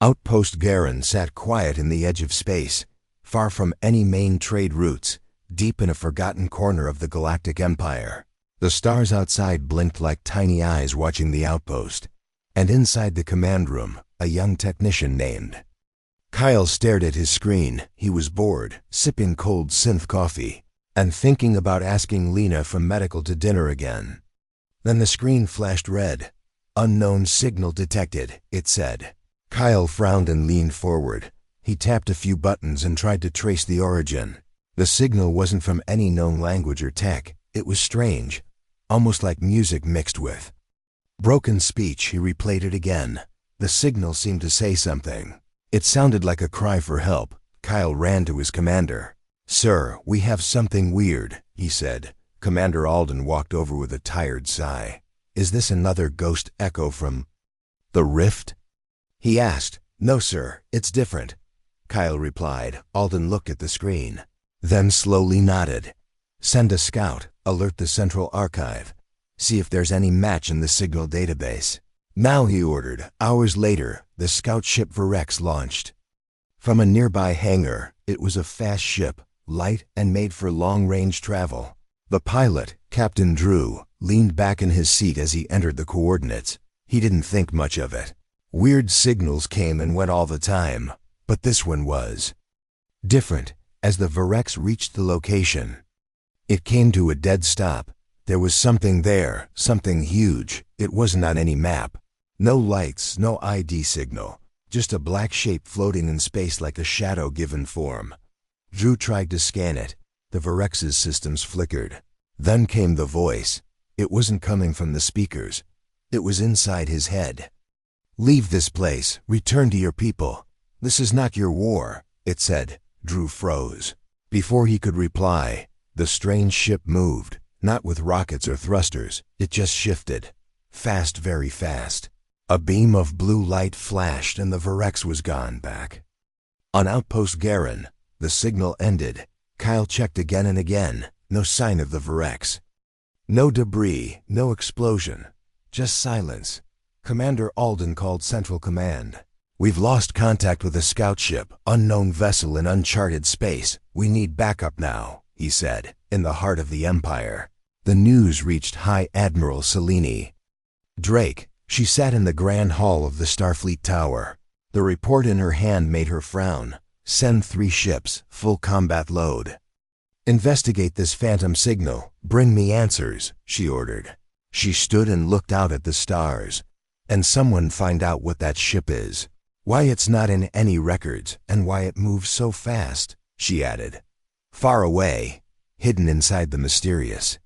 Outpost Garen sat quiet in the edge of space, far from any main trade routes, deep in a forgotten corner of the Galactic Empire. The stars outside blinked like tiny eyes watching the outpost, and inside the command room, a young technician named Kyle stared at his screen. He was bored, sipping cold synth coffee, and thinking about asking Lena from medical to dinner again. Then the screen flashed red. "Unknown signal detected," it said. Kyle frowned and leaned forward. He tapped a few buttons and tried to trace the origin. The signal wasn't from any known language or tech. It was strange, almost like music mixed with broken speech. He replayed it again. The signal seemed to say something. It sounded like a cry for help. Kyle ran to his commander. "Sir, we have something weird," he said. Commander Alden walked over with a tired sigh. "Is this another ghost echo from the Rift?" he asked. "No, sir, it's different," Kyle replied. Alden looked at the screen, then slowly nodded. "Send a scout, alert the Central Archive. See if there's any match in the signal database." "Now," he ordered. Hours later, the scout ship Virex launched. From a nearby hangar, it was a fast ship, light and made for long-range travel. The pilot, Captain Drew, leaned back in his seat as he entered the coordinates. He didn't think much of it. Weird signals came and went all the time, but this one was different. As the Virex reached the location, it came to a dead stop. There was something there, something huge. It wasn't on any map. No lights, no ID signal, just a black shape floating in space like a shadow given form. Drew tried to scan it. The Virex's systems flickered. Then came the voice. It wasn't coming from the speakers. It was inside his head. "Leave this place. Return to your people. This is not your war," it said. Drew froze. Before he could reply, the strange ship moved, not with rockets or thrusters. It just shifted. Fast, very fast. A beam of blue light flashed and the Virex was gone back. On Outpost Garen, the signal ended. Kyle checked again and again. No sign of the Virex. No debris, no explosion. Just silence. Commander Alden called Central Command. "We've lost contact with a scout ship, unknown vessel in uncharted space. We need backup now," he said, in the heart of the Empire. The news reached High Admiral Selene Drake. She sat in the grand hall of the Starfleet Tower. The report in her hand made her frown. "Send 3 ships, full combat load. Investigate this phantom signal. Bring me answers," she ordered. She stood and looked out at the stars. "And someone find out what that ship is. Why it's not in any records, and why it moves so fast," she added. Far away, hidden inside the mysterious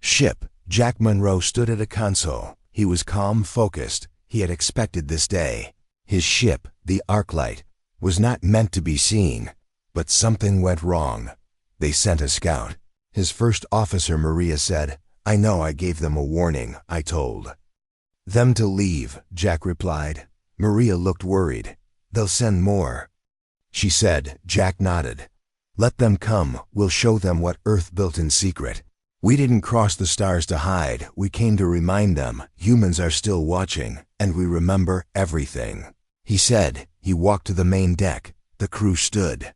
ship, Jack Monroe stood at a console. He was calm, focused. He had expected this day. His ship, the Arclight, was not meant to be seen. But something went wrong. They sent a scout. His first officer, Maria, said, "I know I gave them a warning. I told them to leave," Jack replied. Maria looked worried. "They'll send more," she said. Jack nodded. "Let them come. We'll show them what Earth built in secret. We didn't cross the stars to hide. We came to remind them humans are still watching, and we remember everything," he said. He walked to the main deck. The crew stood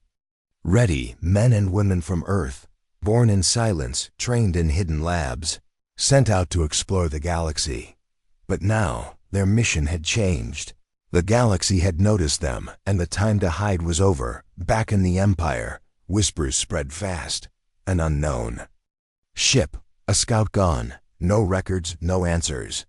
ready, men and women from Earth, born in silence, trained in hidden labs, sent out to explore the galaxy. But now, their mission had changed. The galaxy had noticed them, and the time to hide was over. Back in the Empire, whispers spread fast. An unknown ship, a scout gone, no records, no answers.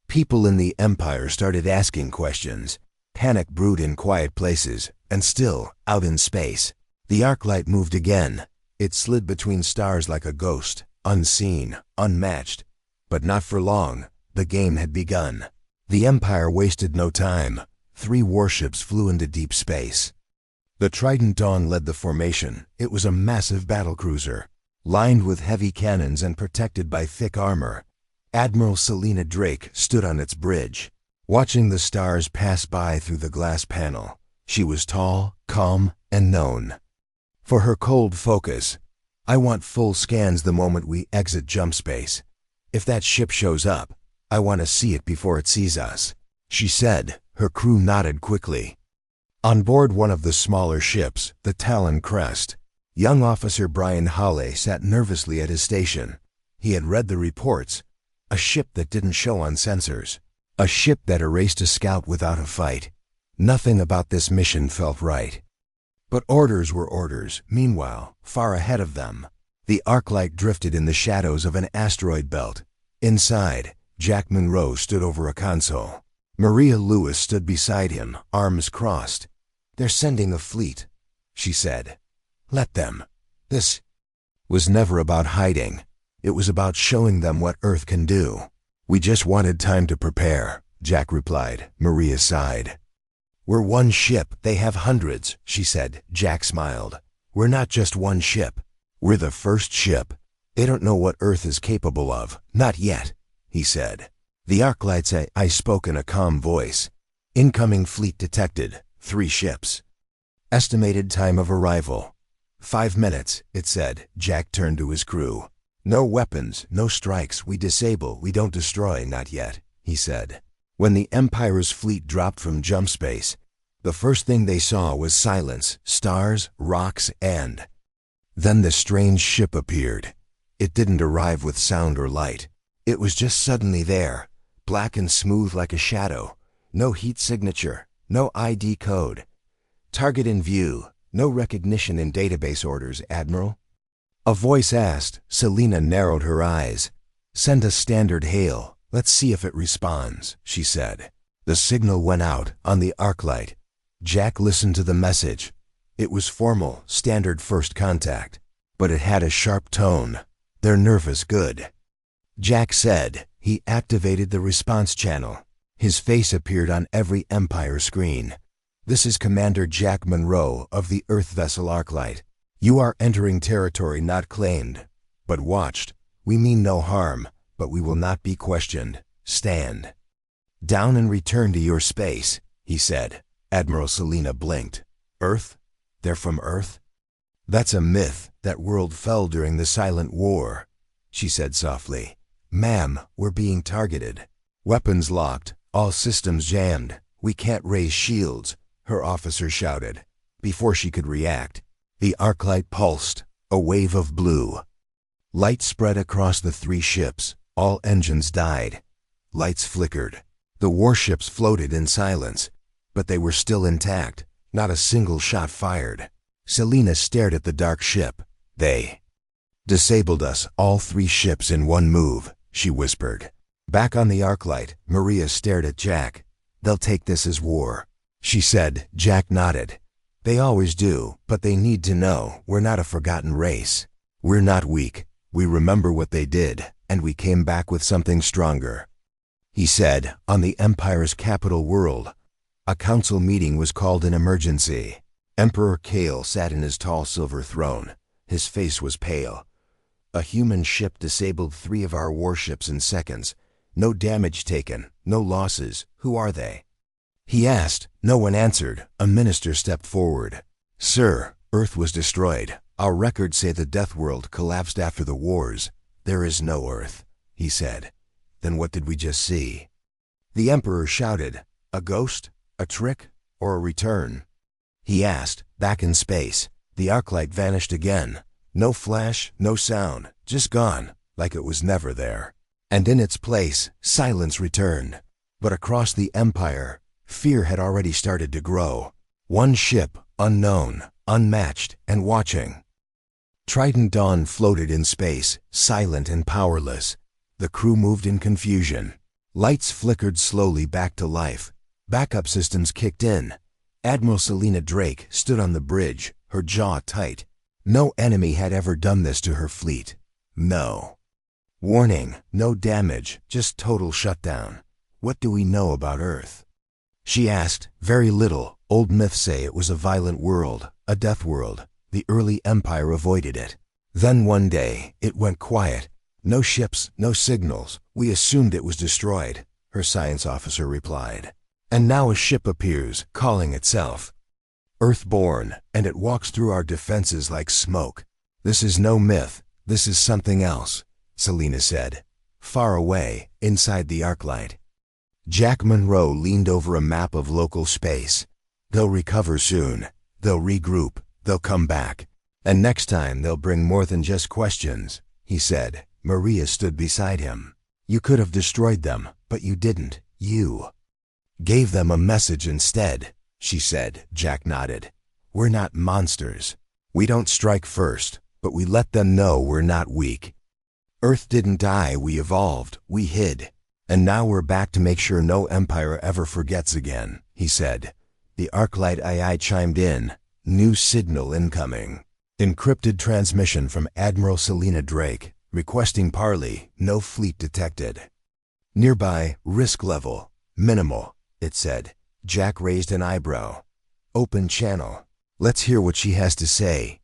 People in the Empire started asking questions. Panic brewed in quiet places, and still, out in space, the Arclight moved again. It slid between stars like a ghost, unseen, unmatched. But not for long. The game had begun. The Empire wasted no time. 3 warships flew into deep space. The Trident Dawn led the formation. It was a massive battlecruiser, lined with heavy cannons and protected by thick armor. Admiral Selene Drake stood on its bridge, watching the stars pass by through the glass panel. She was tall, calm, and known for her cold focus. "I want full scans the moment we exit jump space. If that ship shows up, I want to see it before it sees us," she said. Her crew nodded quickly. On board one of the smaller ships, the Talon Crest, young Officer Brian Hawley sat nervously at his station. He had read the reports. A ship that didn't show on sensors. A ship that erased a scout without a fight. Nothing about this mission felt right. But orders were orders. Meanwhile, far ahead of them, the Arclight drifted in the shadows of an asteroid belt. Inside, Jack Monroe stood over a console. Maria Lewis stood beside him, arms crossed. "They're sending a fleet," she said. "Let them. This was never about hiding. It was about showing them what Earth can do." "We just wanted time to prepare," Jack replied. Maria sighed. "We're one ship. They have hundreds," she said. Jack smiled. "We're not just one ship. We're the first ship. They don't know what Earth is capable of. Not yet," he said. The Arclight said, I spoke in a calm voice. "Incoming fleet detected. 3 ships. Estimated time of arrival. 5 minutes, it said." Jack turned to his crew. "No weapons, no strikes. We disable, we don't destroy, not yet," he said. When the Empire's fleet dropped from jump space, the first thing they saw was silence, stars, rocks, and then the strange ship appeared. It didn't arrive with sound or light. It was just suddenly there, black and smooth like a shadow. No heat signature, no ID code. "Target in view. No recognition in database orders, Admiral." A voice asked. Selena narrowed her eyes. "Send a standard hail. Let's see if it responds," she said. The signal went out on the Arclight. Jack listened to the message. It was formal, standard first contact, but it had a sharp tone. "They're nervous, good," Jack said. He activated the response channel. His face appeared on every Empire screen. "This is Commander Jack Monroe of the Earth vessel Arclight. You are entering territory not claimed, but watched. We mean no harm, but we will not be questioned. Stand down and return to your space," he said. Admiral Selena blinked. "Earth? They're from Earth?" "That's a myth. That world fell during the Silent War," she said softly. "Ma'am, we're being targeted. Weapons locked, all systems jammed. We can't raise shields," her officer shouted. Before she could react, the Arclight pulsed, a wave of blue. Light spread across the 3 ships. All engines died. Lights flickered. The warships floated in silence, but they were still intact. Not a single shot fired. Selena stared at the dark ship. "They disabled us, all 3 ships in one move," she whispered. Back on the Arclight, Maria stared at Jack. "They'll take this as war," she said. Jack nodded. "They always do, but they need to know we're not a forgotten race. We're not weak. We remember what they did, and we came back with something stronger," he said. On the Empire's capital world, a council meeting was called an emergency. Emperor Kale sat in his tall silver throne. His face was pale. "A human ship disabled 3 of our warships in seconds. No damage taken, no losses. Who are they?" he asked. No one answered. A minister stepped forward. "Sir, Earth was destroyed. Our records say the Death World collapsed after the wars. There is no Earth," he said. "Then what did we just see?" The Emperor shouted. "A ghost? A trick? Or a return?" he asked. Back in space, the Arclight vanished again. No flash, no sound, just gone, like it was never there. And in its place, silence returned. But across the Empire, fear had already started to grow. One ship, unknown, unmatched, and watching. Trident Dawn floated in space, silent and powerless. The crew moved in confusion. Lights flickered slowly back to life. Backup systems kicked in. Admiral Selena Drake stood on the bridge, her jaw tight. No enemy had ever done this to her fleet. No warning, no damage, just total shutdown. "What do we know about Earth?" she asked. "Very little. Old myths say it was a violent world, a death world. The early Empire avoided it. Then one day, it went quiet. No ships, no signals. We assumed it was destroyed," her science officer replied. "And now a ship appears, calling itself Earthborn, and it walks through our defenses like smoke. This is no myth. This is something else," Selena said. Far away, inside the Arclight, Jack Monroe leaned over a map of local space. They'll recover soon. They'll regroup. They'll come back. And next time they'll bring more than just questions, he said. Maria stood beside him. You could have destroyed them, but you didn't. You gave them a message instead, she said. Jack nodded. We're not monsters. We don't strike first, but we let them know we're not weak. Earth didn't die, we evolved, we hid. And now we're back to make sure no empire ever forgets again, he said. The Arclight AI chimed in. New signal incoming. Encrypted transmission from Admiral Selena Drake, requesting parley, no fleet detected. Nearby, risk level, minimal, it said. Jack raised an eyebrow. Open channel. Let's hear what she has to say,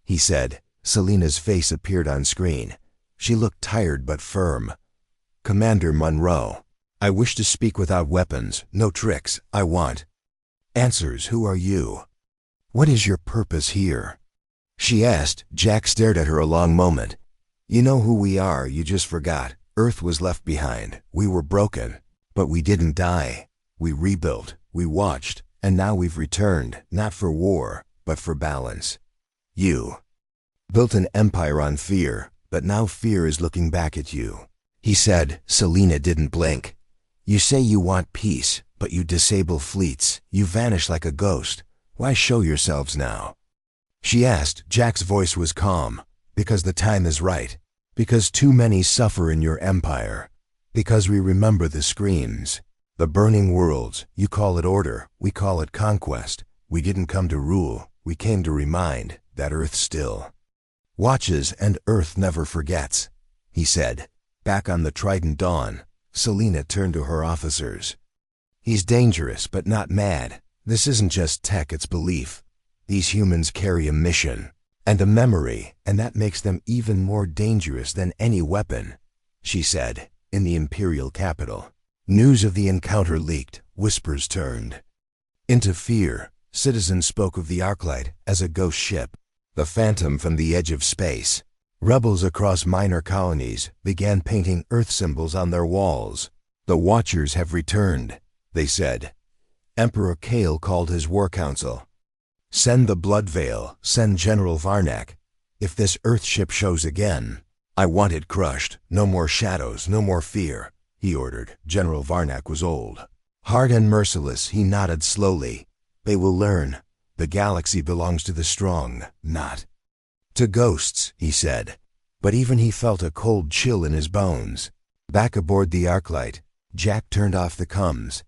he said. Selena's face appeared on screen. She looked tired but firm. Commander Monroe, I wish to speak without weapons, no tricks, I want answers. Who are you? What is your purpose here? She asked. Jack stared at her a long moment. You know who we are, you just forgot. Earth was left behind. We were broken, but we didn't die. We rebuilt, we watched, and now we've returned, not for war, but for balance. You built an empire on fear, but now fear is looking back at you, he said. Selena didn't blink. You say you want peace, but you disable fleets. You vanish like a ghost. Why show yourselves now? She asked. Jack's voice was calm. Because the time is right. Because too many suffer in your empire. Because we remember the screams. The burning worlds. You call it order. We call it conquest. We didn't come to rule. We came to remind that Earth still watches and Earth never forgets, he said. Back on the Trident Dawn, Selena turned to her officers. He's dangerous, but not mad. This isn't just tech, it's belief. These humans carry a mission and a memory, and that makes them even more dangerous than any weapon, she said. In the Imperial capital, news of the encounter leaked. Whispers turned into fear. Citizens spoke of the Arclight as a ghost ship, the phantom from the edge of space. Rebels across minor colonies began painting Earth symbols on their walls. The Watchers have returned, they said. Emperor Kale called his war council. Send the Blood Veil, send General Varnak. If this Earth ship shows again, I want it crushed. No more shadows, no more fear, he ordered. General Varnak was old, hard and merciless. He nodded slowly. They will learn. The galaxy belongs to the strong, not to ghosts, he said. But even he felt a cold chill in his bones. Back aboard the Arclight, Jack turned off the comms.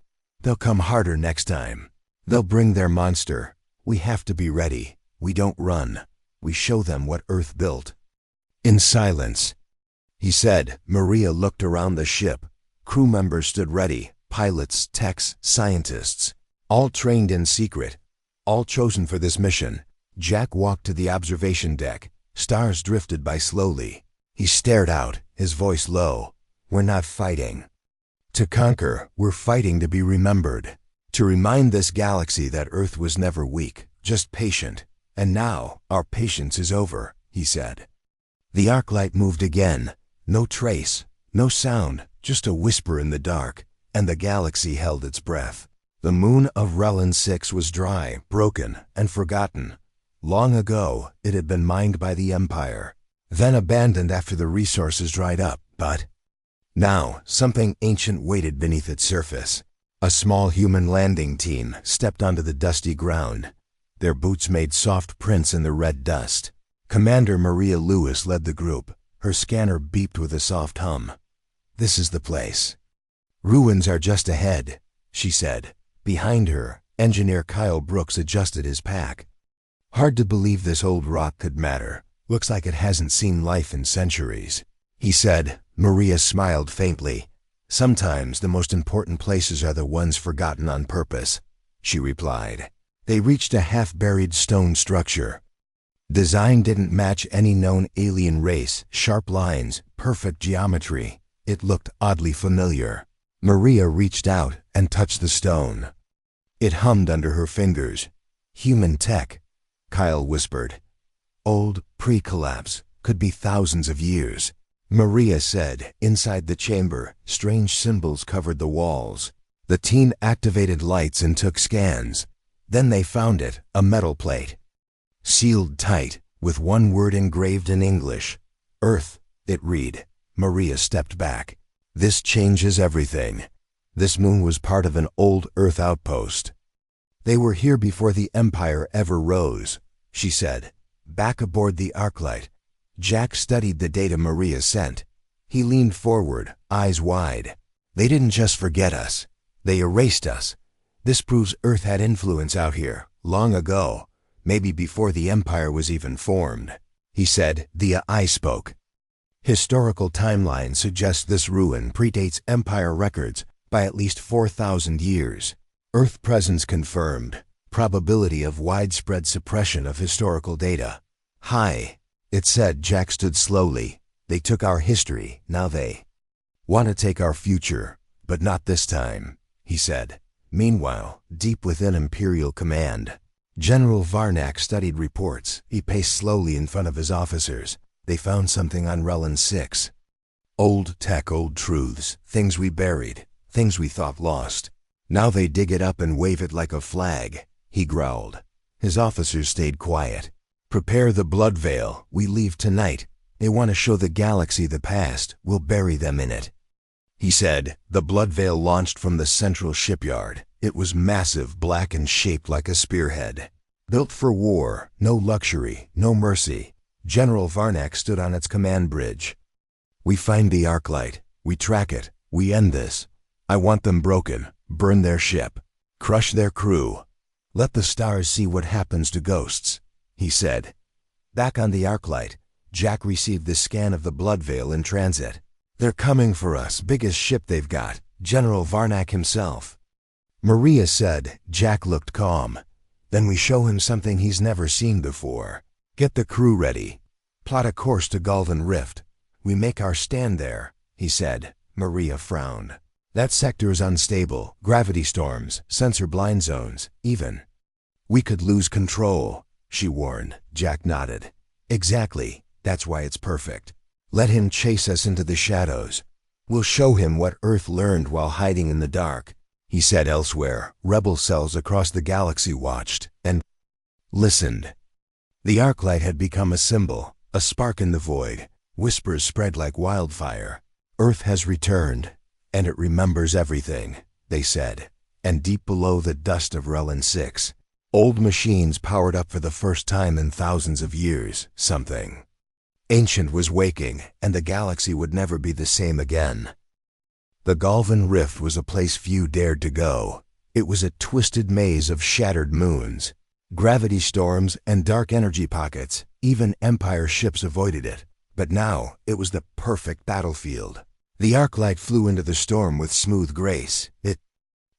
They'll come harder next time. They'll bring their monster. We have to be ready. We don't run. We show them what Earth built. In silence, he said. Maria looked around the ship. Crew members stood ready. Pilots, techs, scientists. All trained in secret. All chosen for this mission. Jack walked to the observation deck. Stars drifted by slowly. He stared out, his voice low. We're not fighting to conquer, we're fighting to be remembered. To remind this galaxy that Earth was never weak, just patient. And now, our patience is over, he said. The Arclight moved again. No trace, no sound, just a whisper in the dark. And the galaxy held its breath. The moon of Relin 6 was dry, broken, and forgotten. Long ago, it had been mined by the Empire, then abandoned after the resources dried up, but now something ancient waited beneath its surface. A small human landing team stepped onto the dusty ground. Their boots made soft prints in the red dust. Commander Maria Lewis led the group. Her scanner beeped with a soft hum. This is the place. Ruins are just ahead, she said. Behind her, Engineer Kyle Brooks adjusted his pack. Hard to believe this old rock could matter. Looks like it hasn't seen life in centuries, he said. Maria smiled faintly. Sometimes the most important places are the ones forgotten on purpose, she replied. They reached a half-buried stone structure. Design didn't match any known alien race. Sharp lines, perfect geometry. It looked oddly familiar. Maria reached out and touched the stone. It hummed under her fingers. Human tech, Kyle whispered. Old, pre-collapse, could be thousands of years. Maria said. Inside the chamber, strange symbols covered the walls. The team activated lights and took scans. Then they found it, a metal plate. Sealed tight, with one word engraved in English. Earth, it read. Maria stepped back. This changes everything. This moon was part of an old Earth outpost. They were here before the Empire ever rose, she said. Back aboard the Arclight, Jack studied the data Maria sent. He leaned forward, eyes wide. They didn't just forget us. They erased us. This proves Earth had influence out here, long ago, maybe before the Empire was even formed. He said, the AI spoke. Historical timeline suggests this ruin predates Empire records by at least 4,000 years. Earth presence confirmed. Probability of widespread suppression of historical data. High. It said. Jack stood slowly. They took our history, now they want to take our future, but not this time, he said. Meanwhile, deep within Imperial command, General Varnak studied reports. He paced slowly in front of his officers. They found something on Relin 6. Old tech, old truths, things we buried, things we thought lost. Now they dig it up and wave it like a flag, he growled. His officers stayed quiet. Prepare the blood veil, we leave tonight. They want to show the galaxy the past, we'll bury them in it. He said. The blood veil launched from the central shipyard. It was massive, black and shaped like a spearhead. Built for war, no luxury, no mercy. General Varnak stood on its command bridge. We find the Arclight, we track it, we end this. I want them broken, burn their ship, crush their crew. Let the stars see what happens to ghosts, he said. Back on the Arclight, Jack received the scan of the blood veil in transit. They're coming for us, biggest ship they've got, General Varnak himself. Maria said. Jack looked calm. Then we show him something he's never seen before. Get the crew ready. Plot a course to Galvan Rift. We make our stand there, he said. Maria frowned. That sector is unstable, gravity storms, sensor blind zones, even. We could lose control, she warned. Jack nodded. Exactly, that's why it's perfect. Let him chase us into the shadows. We'll show him what Earth learned while hiding in the dark, he said. Elsewhere, rebel cells across the galaxy watched and listened. The Arclight had become a symbol, a spark in the void. Whispers spread like wildfire. Earth has returned, and it remembers everything, they said. And deep below the dust of Relin 6, old machines powered up for the first time in thousands of years. Something ancient was waking, and the galaxy would never be the same again. The Galvan Rift was a place few dared to go. It was a twisted maze of shattered moons, gravity storms, and dark energy pockets. Even Empire ships avoided it. But now, it was the perfect battlefield. The Arclight flew into the storm with smooth grace. It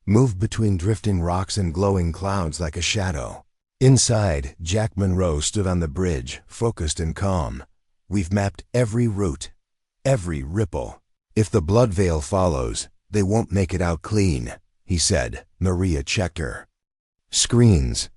moved between drifting rocks and glowing clouds like a shadow. Inside, Jack Monroe stood on the bridge, focused and calm. We've mapped every route, every ripple. If the blood veil follows, they won't make it out clean, he said. Maria checked her. Screens.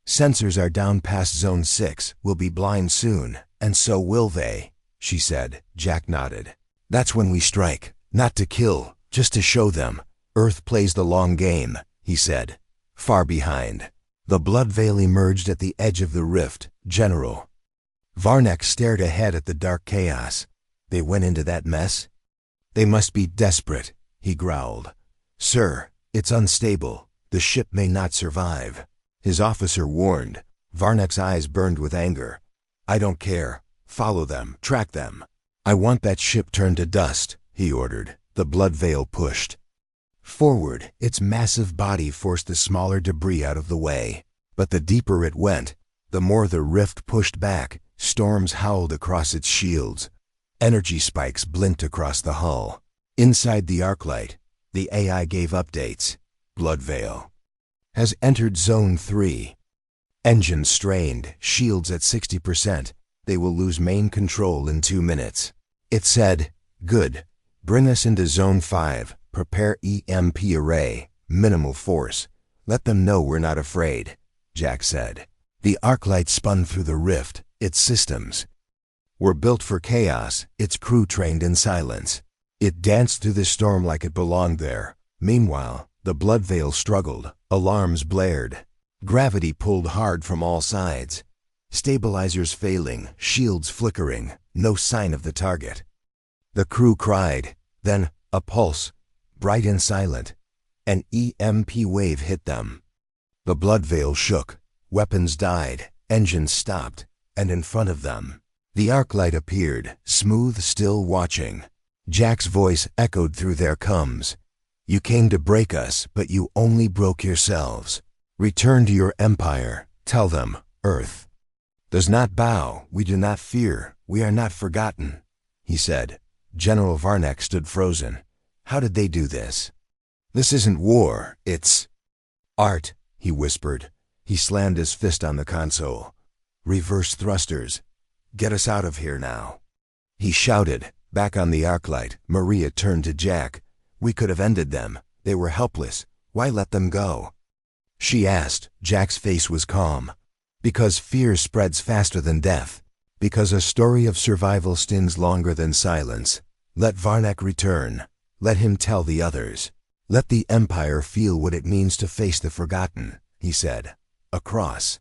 Sensors are down past Zone 6, we'll be blind soon, and so will they, she said. Jack nodded. That's when we strike, not to kill, just to show them. Earth plays the long game, he said. Far behind. The blood veil emerged at the edge of the rift. General Varnak stared ahead at the dark chaos. They went into that mess? They must be desperate, he growled. Sir, it's unstable. The ship may not survive. His officer warned. Varnak's eyes burned with anger. I don't care. Follow them, track them. I want that ship turned to dust, he ordered. The blood veil pushed forward. Its massive body forced the smaller debris out of the way. But the deeper it went, the more the rift pushed back. Storms howled across its shields. Energy spikes blinked across the hull. Inside the Arclight, the AI gave updates. Blood veil has entered Zone 3. Engines strained, shields at 60%. They will lose main control in 2 minutes. It said, good. Bring us into Zone 5. Prepare EMP array. Minimal force. Let them know we're not afraid, Jack said. The Arclight spun through the rift. Its systems were built for chaos, its crew trained in silence. It danced through the storm like it belonged there. Meanwhile, the blood veil struggled. Alarms blared. Gravity pulled hard from all sides. Stabilizers failing, shields flickering, no sign of the target. The crew cried, then a pulse, bright and silent. An EMP wave hit them. The blood veil shook, weapons died, engines stopped, and in front of them, the arc light appeared, smooth, still watching. Jack's voice echoed through their coms. You came to break us, but you only broke yourselves. Return to your empire. Tell them, Earth does not bow. We do not fear. We are not forgotten, he said. General Varnak stood frozen. How did they do this? This isn't war, it's art, he whispered. He slammed his fist on the console. Reverse thrusters. Get us out of here now. He shouted. Back on the arc light, Maria turned to Jack. We could have ended them. They were helpless. Why let them go? She asked. Jack's face was calm. Because fear spreads faster than death. Because a story of survival stings longer than silence. Let Varnak return. Let him tell the others. Let the Empire feel what it means to face the forgotten, he said. Across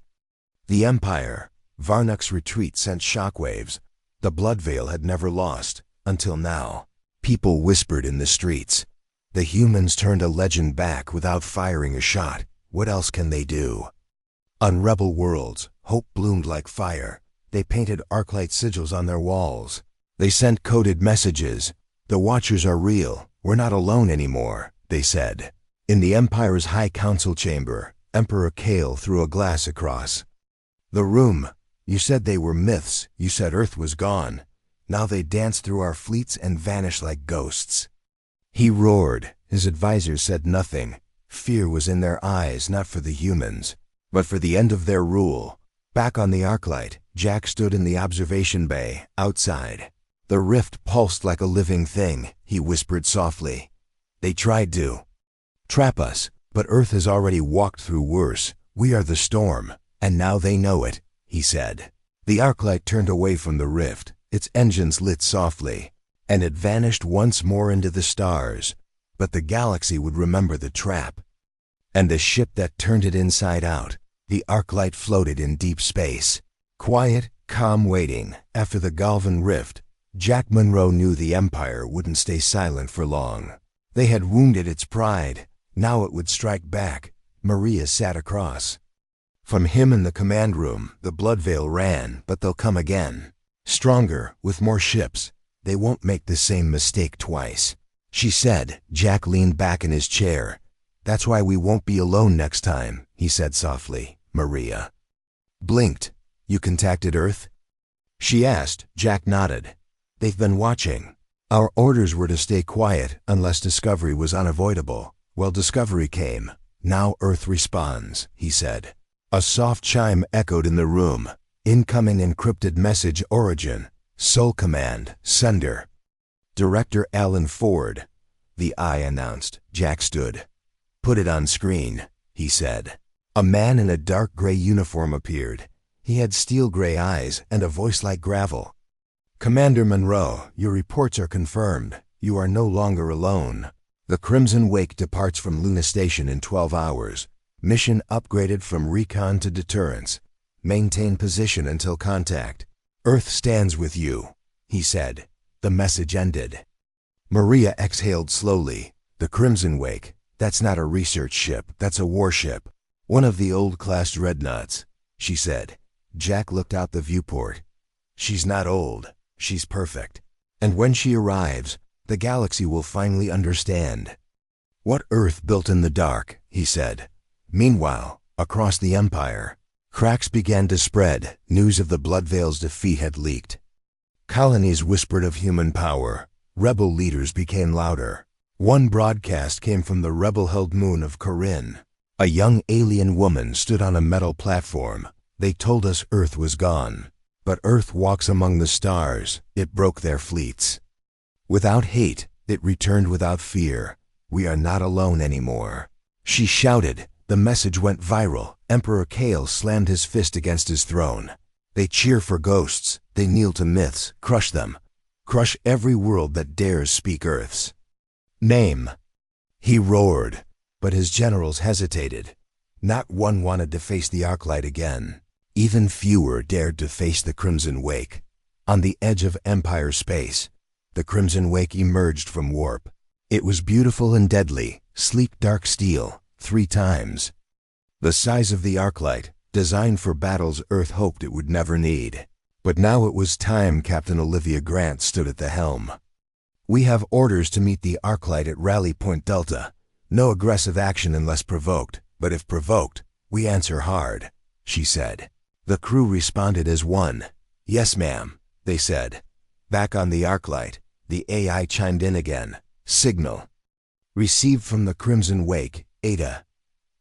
the Empire, Varnak's retreat sent shockwaves. The blood veil had never lost, until now. People whispered in the streets. The humans turned a legend back without firing a shot. What else can they do? On rebel worlds, hope bloomed like fire. They painted arclight sigils on their walls. They sent coded messages. The Watchers are real. We're not alone anymore, they said. In the Empire's High Council chamber, Emperor Kale threw a glass across the room. You said they were myths. You said Earth was gone. Now they dance through our fleets and vanish like ghosts. He roared. His advisors said nothing. Fear was in their eyes, not for the humans, but for the end of their rule. Back on the arclight, Jack stood in the observation bay, outside. The rift pulsed like a living thing, he whispered softly. They tried to trap us, but Earth has already walked through worse. We are the storm, and now they know it, he said. The arclight turned away from the rift. Its engines lit softly, and it vanished once more into the stars. But the galaxy would remember the trap, and the ship that turned it inside out. The arclight floated in deep space. Quiet, calm waiting. After the Galvan rift, Jack Monroe knew the Empire wouldn't stay silent for long. They had wounded its pride. Now it would strike back. Maria sat across from him in the command room. The blood veil ran, but they'll come again. Stronger, with more ships. They won't make the same mistake twice, she said. Jack leaned back in his chair. That's why we won't be alone next time, he said softly. Maria blinked. You contacted Earth? She asked. Jack nodded. They've been watching. Our orders were to stay quiet unless discovery was unavoidable. Well, discovery came. Now Earth responds, he said. A soft chime echoed in the room. Incoming encrypted message origin. Sol command, sender. Director Alan Ford. The eye announced. Jack stood. Put it on screen, he said. A man in a dark gray uniform appeared. He had steel gray eyes and a voice like gravel. Commander Monroe, your reports are confirmed. You are no longer alone. The Crimson Wake departs from Luna Station in 12 hours. Mission upgraded from recon to deterrence. Maintain position until contact. Earth stands with you, he said. The message ended. Maria exhaled slowly. The Crimson Wake, that's not a research ship, that's a warship. One of the old-class dreadnoughts, she said. Jack looked out the viewport. She's not old, she's perfect. And when she arrives, the galaxy will finally understand what Earth built in the dark, he said. Meanwhile, across the Empire, cracks began to spread. News of the Bloodveil's defeat had leaked. Colonies whispered of human power. Rebel leaders became louder. One broadcast came from the rebel-held moon of Corinne. A young alien woman stood on a metal platform. They told us Earth was gone. But Earth walks among the stars. It broke their fleets. Without hate, it returned without fear. We are not alone anymore. She shouted. The message went viral. Emperor Kale slammed his fist against his throne. They cheer for ghosts. They kneel to myths. Crush them. Crush every world that dares speak Earth's name. He roared, but his generals hesitated. Not one wanted to face the Arclight again. Even fewer dared to face the Crimson Wake. On the edge of Empire space, the Crimson Wake emerged from warp. It was beautiful and deadly, sleek dark steel, 3 times the size of the Arclight, designed for battles Earth hoped it would never need. But now it was time. Captain Olivia Grant stood at the helm. "We have orders to meet the Arclight at Rally Point Delta. No aggressive action unless provoked, but if provoked, we answer hard," she said. The crew responded as one. "Yes, ma'am," they said. Back on the Arclight, the AI chimed in again. "Signal received from the Crimson Wake, Ada.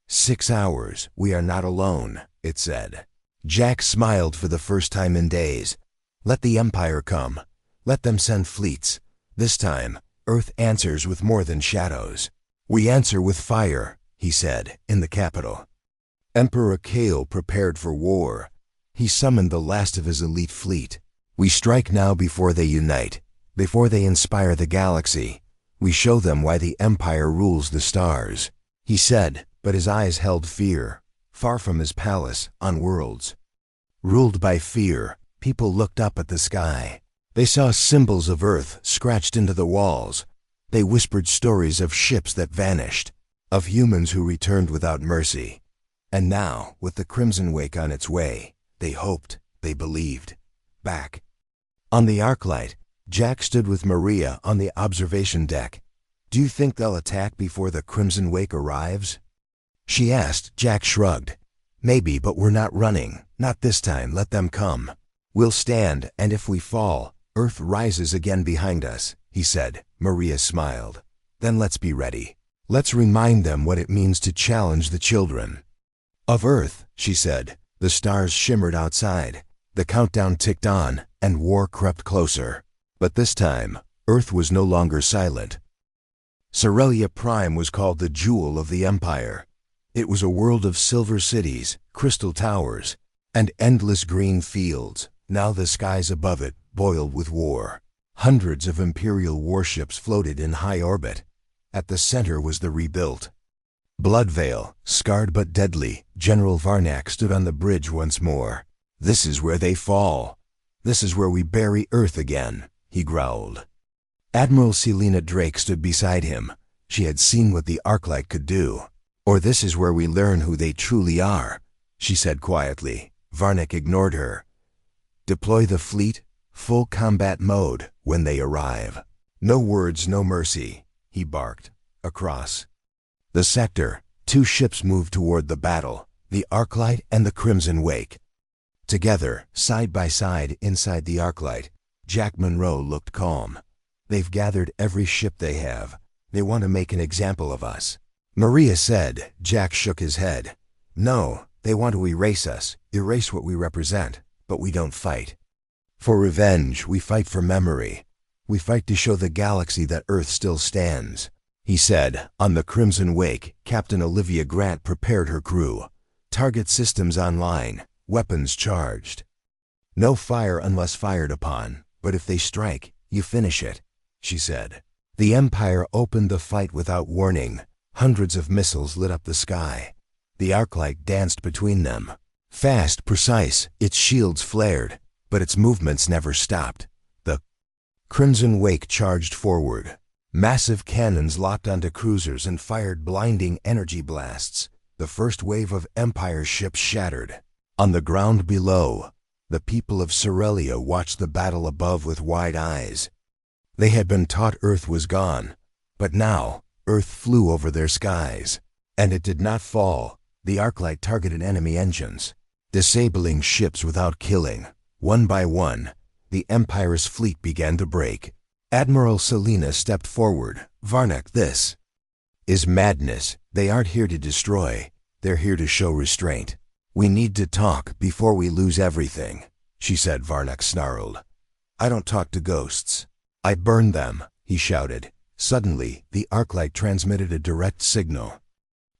6 hours, we are not alone," it said. Jack smiled for the first time in days. Let the Empire come. Let them send fleets. This time, Earth answers with more than shadows. "We answer with fire," he said, in the capital. Emperor Kale prepared for war. He summoned the last of his elite fleet. "We strike now before they unite, before they inspire the galaxy. We show them why the Empire rules the stars," he said, but his eyes held fear. Far from his palace, on worlds ruled by fear, people looked up at the sky. They saw symbols of Earth scratched into the walls. They whispered stories of ships that vanished, of humans who returned without mercy. And now, with the Crimson Wake on its way, they hoped, they believed. Back on the Arclight, Jack stood with Maria on the observation deck. "Do you think they'll attack before the Crimson Wake arrives?" she asked. Jack shrugged. "Maybe, but we're not running. Not this time. Let them come. We'll stand, and if we fall, Earth rises again behind us," he said. Maria smiled. "Then let's be ready. Let's remind them what it means to challenge the children of Earth," she said. The stars shimmered outside. The countdown ticked on, and war crept closer. But this time, Earth was no longer silent. Cerelia Prime was called the Jewel of the Empire. It was a world of silver cities, crystal towers, and endless green fields. Now the skies above it boiled with war. Hundreds of Imperial warships floated in high orbit. At the center was the rebuilt Bloodveil, scarred but deadly. General Varnak stood on the bridge once more. "This is where they fall. This is where we bury Earth again," he growled. Admiral Selena Drake stood beside him. She had seen what the Arclight could do. "Or this is where we learn who they truly are," she said quietly. Varnak ignored her. "Deploy the fleet, full combat mode, when they arrive. No words, no mercy," he barked. Across the sector, 2 ships moved toward the battle, the Arclight and the Crimson Wake. Together, side by side inside the Arclight, Jack Monroe looked calm. "They've gathered every ship they have. They want to make an example of us," Maria said. Jack shook his head. "No, they want to erase us, erase what we represent, but we don't fight for revenge. We fight for memory. We fight to show the galaxy that Earth still stands," he said. On the Crimson Wake, Captain Olivia Grant prepared her crew. Target systems online, weapons charged. "No fire unless fired upon, but if they strike, you finish it," she said. The Empire opened the fight without warning. Hundreds of missiles lit up the sky. The Arclight danced between them. Fast, precise, its shields flared, but its movements never stopped. The Crimson Wake charged forward. Massive cannons locked onto cruisers and fired blinding energy blasts. The first wave of Empire ships shattered. On the ground below, the people of Cerelia watched the battle above with wide eyes. They had been taught Earth was gone, but now Earth flew over their skies. And it did not fall. The Arclight targeted enemy engines, disabling ships without killing. One by one, the Empire's fleet began to break. Admiral Selena stepped forward. "Varnak, this is madness. They aren't here to destroy. They're here to show restraint. We need to talk before we lose everything," she said. Varnak snarled. "I don't talk to ghosts. I burn them," he shouted. Suddenly, the Arclight transmitted a direct signal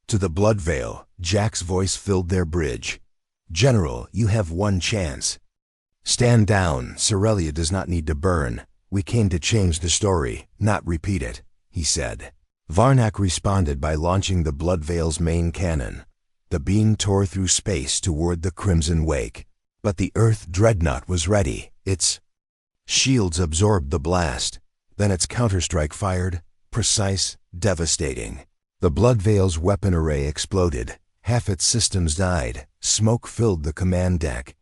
to the Bloodveil. Jack's voice filled their bridge. "General, you have one chance. Stand down. Cerelia does not need to burn. We came to change the story, not repeat it," he said. Varnak responded by launching the Bloodveil's main cannon. The beam tore through space toward the crimson wake. But the Earth dreadnought was ready. Its shields absorbed the blast. Then its counterstrike fired, precise, devastating. The Bloodveil's weapon array exploded. Half its systems died. Smoke filled the command deck.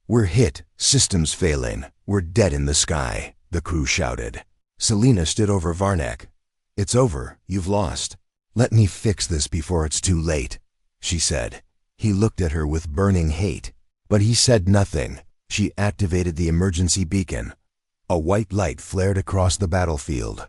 "We're hit. Systems failing. We're dead in the sky," the crew shouted. Selena stood over Varnak. "It's over. You've lost. Let me fix this before it's too late," she said. He looked at her with burning hate. But he said nothing. She activated the emergency beacon. A white light flared across the battlefield.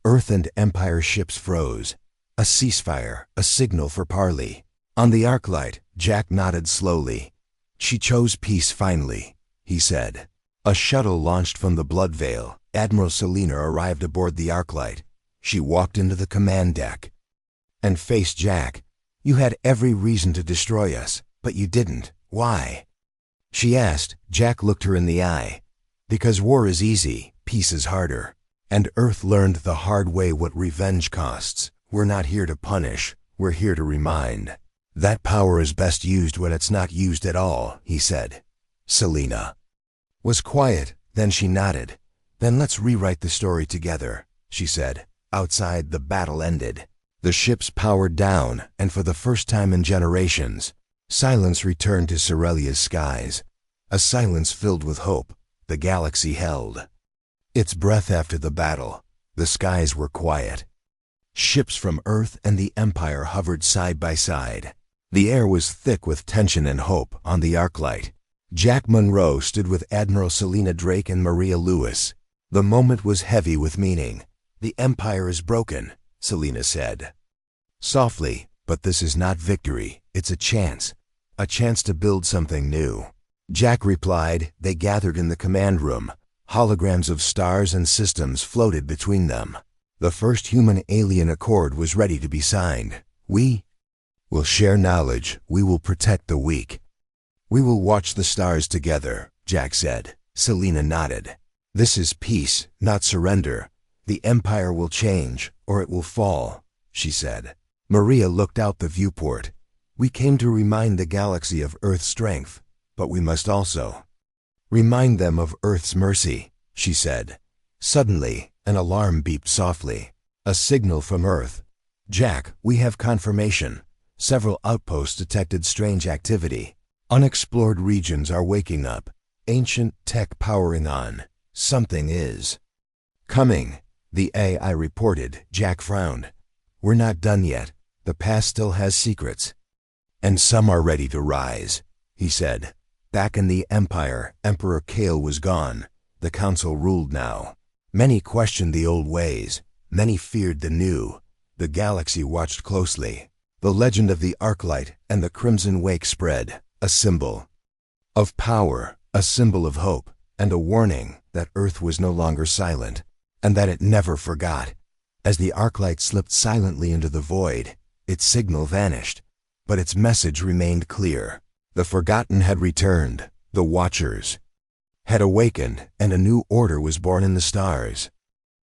Earth and Empire ships froze. A ceasefire, a signal for parley. On the arc light, Jack nodded slowly. "She chose peace finally," he said. A shuttle launched from the Bloodveil. Admiral Selena arrived aboard the arc light. She walked into the command deck and faced Jack. "You had every reason to destroy us, but you didn't. Why?" she asked. Jack looked her in the eye. "Because war is easy, peace is harder. And Earth learned the hard way what revenge costs. We're not here to punish, we're here to remind. That power is best used when it's not used at all," he said. Selena was quiet, then she nodded. "Then let's rewrite the story together," she said. Outside, the battle ended. The ships powered down, and for the first time in generations, silence returned to Cerelia's skies. A silence filled with hope. The galaxy held its breath after the battle. The skies were quiet. Ships from Earth and the Empire hovered side by side. The air was thick with tension and hope on the Arclight. Jack Monroe stood with Admiral Selena Drake and Maria Lewis. The moment was heavy with meaning. "The Empire is broken," Selena said softly, "but this is not victory. It's a chance to build something new." Jack replied. They gathered in the command room. Holograms of stars and systems floated between them. The first human-alien accord was ready to be signed. "We will share knowledge. We will protect the weak. We will watch the stars together," Jack said. Selena nodded. "This is peace, not surrender. The Empire will change, or it will fall," she said. Maria looked out the viewport. "We came to remind the galaxy of Earth's strength, but we must also remind them of Earth's mercy," she said. Suddenly, an alarm beeped softly. A signal from Earth. "Jack, we have confirmation. Several outposts detected strange activity. Unexplored regions are waking up. Ancient tech powering on. Something is coming," the AI reported. Jack frowned. "We're not done yet. The past still has secrets. And some are ready to rise," he said. Back in the Empire, Emperor Kale was gone. The Council ruled now. Many questioned the old ways. Many feared the new. The galaxy watched closely. The legend of the Arclight and the Crimson Wake spread, a symbol of power, a symbol of hope, and a warning that Earth was no longer silent, and that it never forgot. As the Arclight slipped silently into the void, its signal vanished, but its message remained clear. The forgotten had returned, the Watchers had awakened, and a new order was born in the stars.